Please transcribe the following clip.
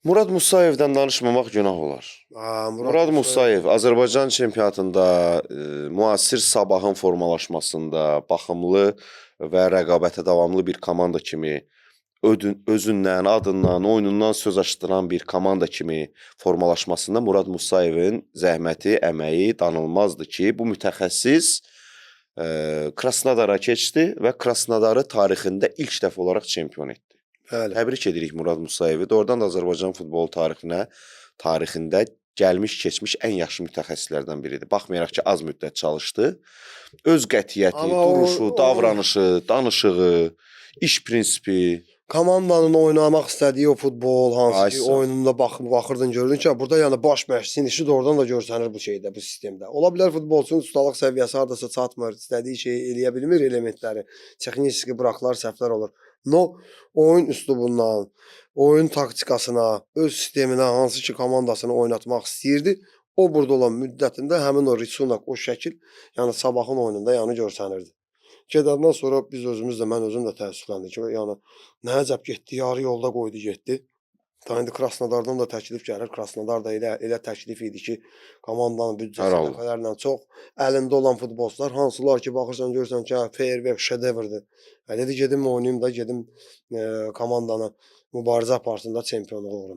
Murad Musayevdən danışmamaq günah olar. Murad Musayev Azərbaycan çempionatında müasir Sabahın formalaşmasında baxımlı və rəqabətə davamlı bir komanda kimi özündən, adından, oyunundan söz açdıran bir komanda kimi formalaşmasında Murad Musayevin zəhməti, əməyi danılmazdır ki, bu mütəxəssis Krasnodara keçdi və Krasnodarı tarixində ilk dəfə olaraq çempion etdi. Bəli. Təbrik edirik Murad Musayevi. Doğrudan da Azərbaycan futbolu tarixində gəlmiş-keçmiş ən yaxşı mütəxəssislərdən biridir. Baxmayaraq ki, az müddət çalışdı. Öz qətiyyəti, duruşu, davranışı, danışığı, iş prinsipi. Komandanın oynamaq istədiyi o futbol, hansı ki, oyununda baxırdın, gördün ki, burada yəni baş məşqçinin işi doğrudan da görsənir bu şeydə, bu sistemdə. Ola bilər futbolçunun ustalıq səviyyəsi hardasa çatmır, istədiyi şeyi eləyə bilmir elementləri, texniki buraxılar, səhvlər olur. Oyun üslubundan, oyun taktikasına, öz sisteminə, hansı ki, komandasını oynatmaq istəyirdi. O burada olan müddətində həmin o risunak, o şəkil, yəni Sabahın oyununda yəni görsənirdi. Gedəndən sonra biz özümüz də, mən özüm də təəssüfləndim ki, yəni nə əcəb getdi, yarı yolda qoydu, getdi. İndi Krasnodardan da təklif gəlir. Krasnodar da elə təklif idi ki, komandanın büdcəsi nəfələrlə çox əlində olan futbolçular, hansılar ki, baxırsan, görürsən ki, Feyrverk, şedevrdir. Dedi, gedim oynayayım da, gedim komandanı mübarizə aparsın da çempionluq uğrunda.